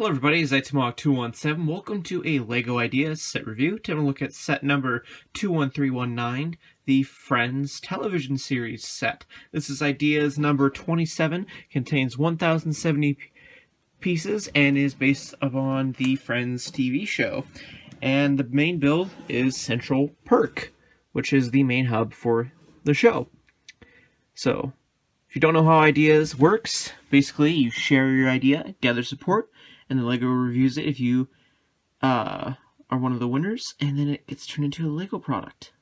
Hello everybody, it's TMOG 217. Welcome to a LEGO Ideas set review. Today we'll look at set number 21319, the Friends television series set. This is Ideas number 27, contains 1070 pieces, and is based upon the Friends TV show. And the main build is Central Perk, which is the main hub for the show. So, if you don't know how Ideas works, basically you share your idea, gather support, and then LEGO reviews it if you are one of the winners, and then it gets turned into a LEGO product,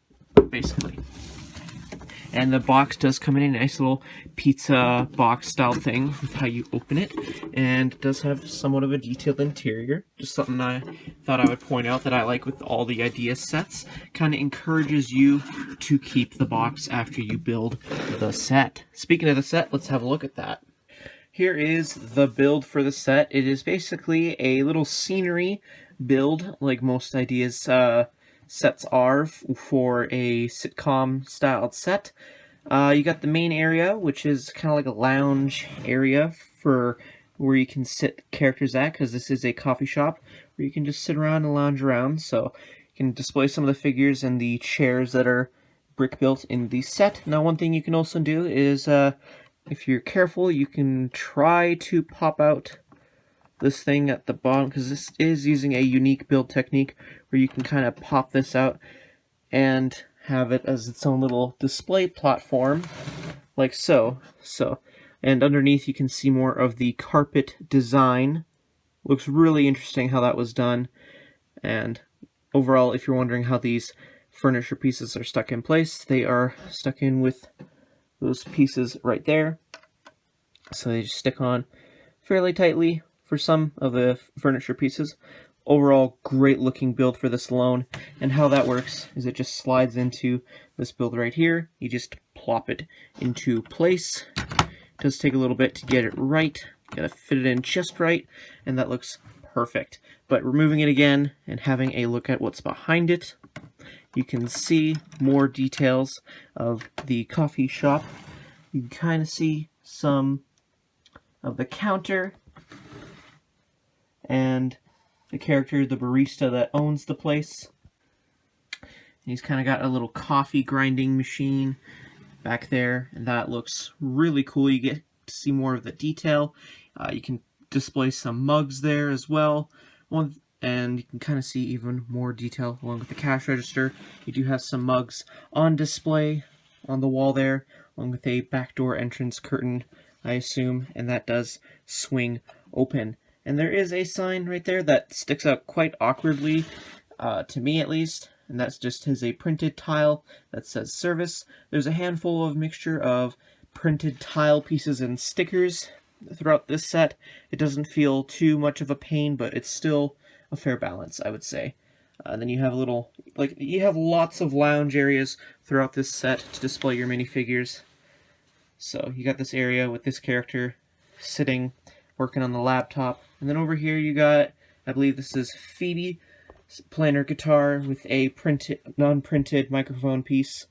basically. And the box does come in a nice little pizza box style thing with how you open it, and it does have somewhat of a detailed interior. Just something I thought I would point out that I like with all the idea sets. Kind of encourages you to keep the box after you build the set. Speaking of the set, let's have a look at that. Here is the build for the set. It is basically a little scenery build, like most ideas sets are for a sitcom styled set. You got the main area, which is kind of like a lounge area for where you can sit characters at, because this is a coffee shop where you can just sit around and lounge around. So you can display some of the figures and the chairs that are brick built in the set. Now, one thing you can also do is if you're careful, you can try to pop out this thing at the bottom, because this is using a unique build technique where you can kind of pop this out and have it as its own little display platform, like so. And underneath you can see more of the carpet design. Looks really interesting how that was done. And overall, if you're wondering how these furniture pieces are stuck in place, they are stuck in with those pieces right there. So they just stick on fairly tightly for some of the furniture pieces. Overall, great looking build for this alone. And how that works is it just slides into this build right here. You just plop it into place. It does take a little bit to get it right. You gotta fit it in just right, and that looks perfect. But removing it again and having a look at what's behind it, you can see more details of the coffee shop. You can kind of see some of the counter and the character, the barista that owns the place. He's kind of got a little coffee grinding machine back there, and that looks really cool. You get to see more of the detail. You can display some mugs there as well. And you can kind of see even more detail along with the cash register. You do have some mugs on display on the wall there, along with a backdoor entrance curtain, I assume, and that does swing open. And there is a sign right there that sticks out quite awkwardly, to me at least, and that's just a printed tile that says service. There's a handful of mixture of printed tile pieces and stickers throughout this set. It doesn't feel too much of a pain, but it's still a fair balance, I would say. And then you have you have lots of lounge areas throughout this set to display your minifigures. So you got this area with this character sitting, working on the laptop. And then over here you got, I believe this is Phoebe, playing her guitar with a non-printed microphone piece.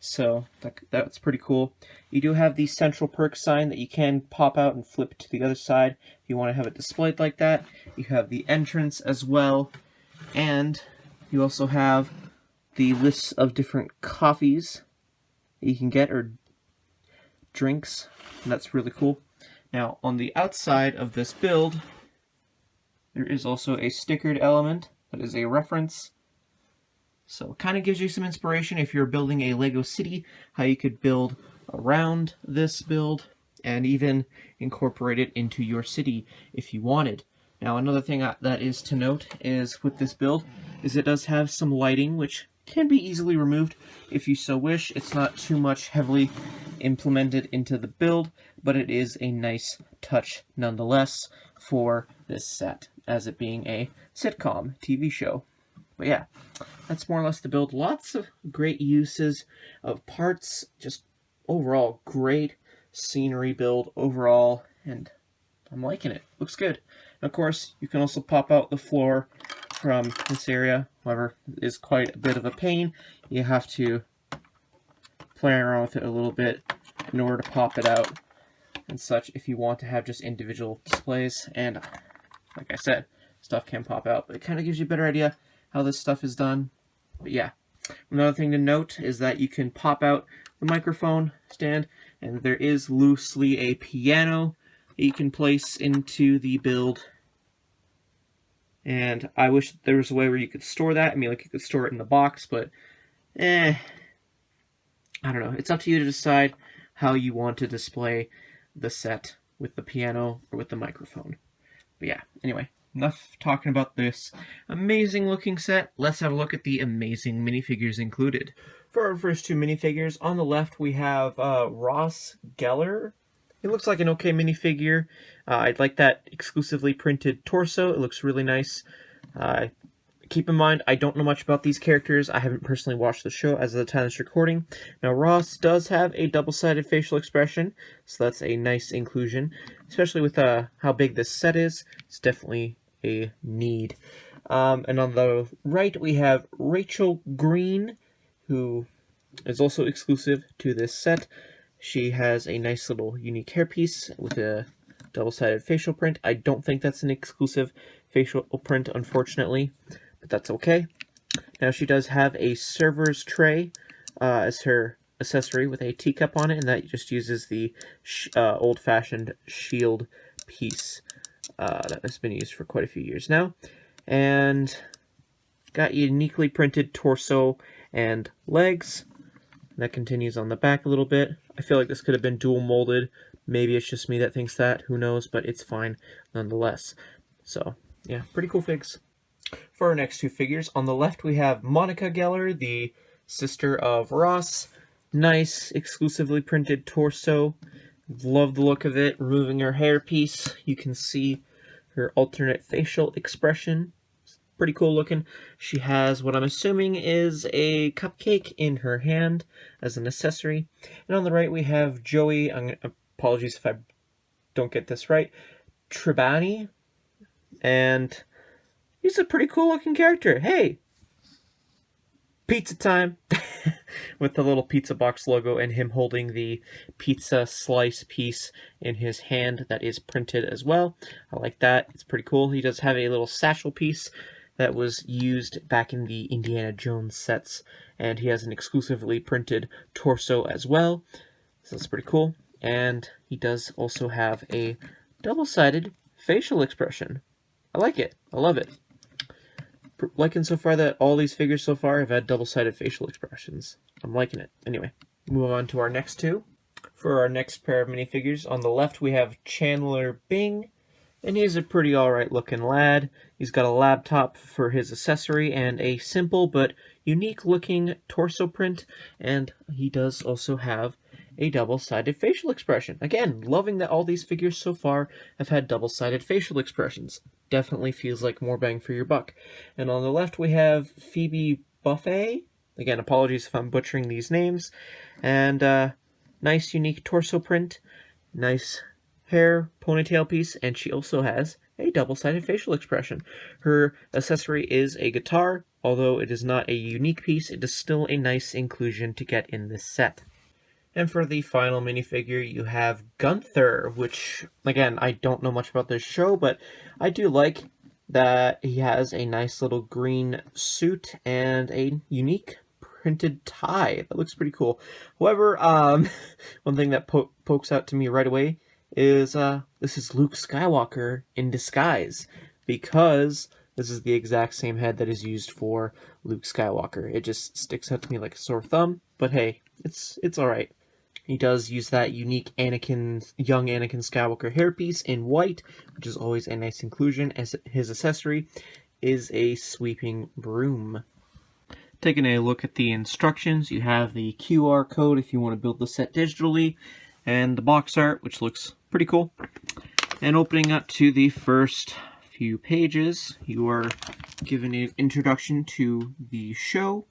So that's pretty cool. You do have the Central Perk sign that you can pop out and flip to the other side if you want to have it displayed like that. You have the entrance as well, and you also have the lists of different coffees that you can get, or drinks, and that's really cool. Now, on the outside of this build, there is also a stickered element that is a reference. So it kind of gives you some inspiration if you're building a Lego city, how you could build around this build and even incorporate it into your city if you wanted. Now, another thing that is to note is with this build is it does have some lighting, which can be easily removed if you so wish. It's not too much heavily implemented into the build, but it is a nice touch nonetheless for this set, as it being a sitcom TV show. But yeah, that's more or less the build. Lots of great uses of parts, just overall great scenery build overall, and I'm liking it. Looks good. And of course, you can also pop out the floor from this area. However, it is quite a bit of a pain. You have to play around with it a little bit in order to pop it out and such if you want to have just individual displays. And like I said, stuff can pop out, but it kind of gives you a better idea how this stuff is done. But yeah, another thing to note is that you can pop out the microphone stand, and there is loosely a piano that you can place into the build. And I wish there was a way where you could store that. I mean, like you could store it in the box, but I don't know. It's up to you to decide how you want to display the set with the piano or with the microphone. But yeah, anyway, enough talking about this amazing looking set. Let's have a look at the amazing minifigures included. For our first two minifigures, on the left we have Ross Geller. It looks like an okay minifigure. I'd like that exclusively printed torso. It looks really nice. Keep in mind, I don't know much about these characters. I haven't personally watched the show as of the time of this recording. Now, Ross does have a double-sided facial expression, so that's a nice inclusion. Especially with how big this set is, it's definitely a need. And on the right, we have Rachel Green, who is also exclusive to this set. She has a nice little unique hairpiece with a double-sided facial print. I don't think that's an exclusive facial print, unfortunately, but that's okay. Now, she does have a server's tray as her accessory with a teacup on it, and that just uses the old-fashioned shield piece that has been used for quite a few years now. And got uniquely printed torso and legs. That continues on the back a little bit. I feel like this could have been dual molded. Maybe it's just me that thinks that. Who knows? But it's fine nonetheless. So, yeah, pretty cool figs. For our next two figures, on the left we have Monica Geller, the sister of Ross. Nice, exclusively printed torso. Love the look of it. Removing her hairpiece, you can see her alternate facial expression. Pretty cool looking. She has what I'm assuming is a cupcake in her hand as an accessory. And on the right we have Joey, apologies if I don't get this right, Tribani. And he's a pretty cool looking character. Hey! Pizza time! With the little pizza box logo and him holding the pizza slice piece in his hand that is printed as well. I like that. It's pretty cool. He does have a little satchel piece that was used back in the Indiana Jones sets, and he has an exclusively printed torso as well, so that's pretty cool. And he does also have a double-sided facial expression. I like it. I love it. Liking so far that all these figures so far have had double-sided facial expressions. I'm liking it. Anyway, move on to our next two. For our next pair of minifigures, on the left we have Chandler Bing, and he's a pretty alright looking lad. He's got a laptop for his accessory and a simple but unique looking torso print, and he does also have a double-sided facial expression. Again, loving that all these figures so far have had double-sided facial expressions. Definitely feels like more bang for your buck. And on the left we have Phoebe Buffet. Again, apologies if I'm butchering these names. And nice unique torso print. Nice hair ponytail piece, and she also has a double-sided facial expression. Her accessory is a guitar. Although it is not a unique piece, it is still a nice inclusion to get in this set. And for the final minifigure, you have Gunther, which, again, I don't know much about this show, but I do like that he has a nice little green suit and a unique printed tie. That looks pretty cool. However, one thing that pokes out to me right away is this is Luke Skywalker in disguise, because this is the exact same head that is used for Luke Skywalker. It just sticks out to me like a sore thumb, but hey, it's alright. He does use that unique young Anakin Skywalker hairpiece in white, which is always a nice inclusion, as his accessory is a sweeping broom. Taking a look at the instructions, you have the QR code if you want to build the set digitally, and the box art, which looks pretty cool. And opening up to the first few pages, you are given an introduction to the show,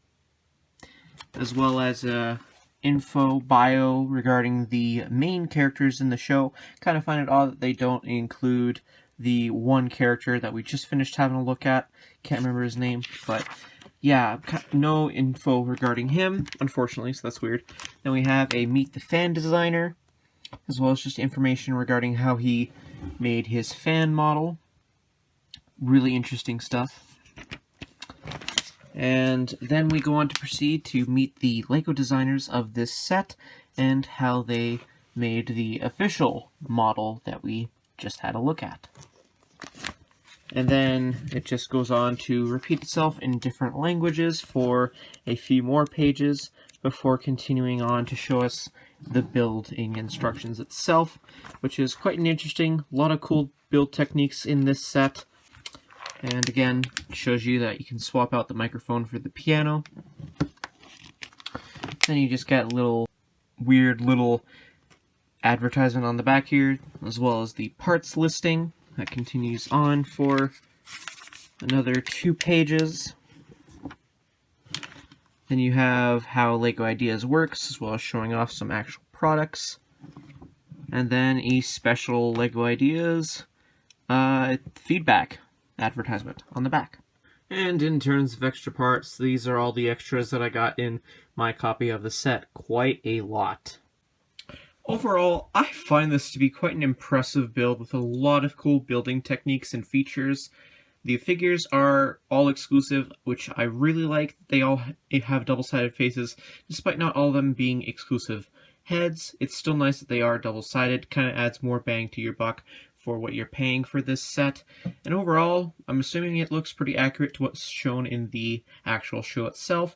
as well as a info bio regarding the main characters in the show. Kind of find it odd that they don't include the one character that we just finished having a look at. Can't remember his name, but yeah, no info regarding him, unfortunately, so that's weird. Then we have a Meet the Fan designer, as well as just information regarding how he made his fan model. really interesting stuff. And then we go on to proceed to meet the LEGO designers of this set and how they made the official model that we just had a look at. And then it just goes on to repeat itself in different languages for a few more pages before continuing on to show us the building instructions itself, which is quite interesting. A lot of cool build techniques in this set. And again, it shows you that you can swap out the microphone for the piano. Then you just get a little weird little advertisement on the back here, as well as the parts listing. That continues on for another 2 pages. Then you have how LEGO Ideas works, as well as showing off some actual products. And then a special LEGO Ideas feedback advertisement on the back. And in terms of extra parts, these are all the extras that I got in my copy of the set. Quite a lot. Overall, I find this to be quite an impressive build with a lot of cool building techniques and features. The figures are all exclusive, which I really like. They all have double-sided faces, despite not all of them being exclusive heads. It's still nice that they are double-sided, kind of adds more bang to your buck for what you're paying for this set. And overall, I'm assuming it looks pretty accurate to what's shown in the actual show itself.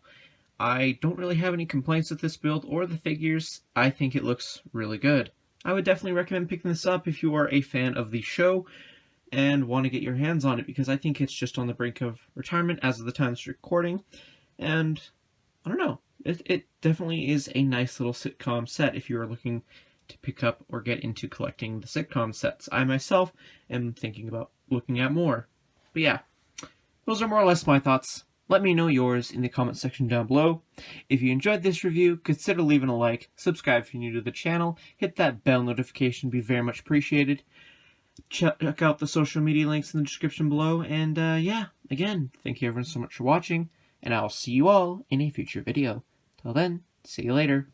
I don't really have any complaints with this build or the figures. I think it looks really good. I would definitely recommend picking this up if you are a fan of the show and want to get your hands on it, because I think it's just on the brink of retirement as of the time it's recording. And I don't know, it definitely is a nice little sitcom set if you are looking to pick up or get into collecting the sitcom sets. I myself am thinking about looking at more. But yeah, those are more or less my thoughts. Let me know yours in the comment section down below. If you enjoyed this review, consider leaving a like, subscribe if you're new to the channel, hit that bell notification, be very much appreciated. Check out the social media links in the description below, and yeah, again, thank you everyone so much for watching, and I'll see you all in a future video. Till then, see you later.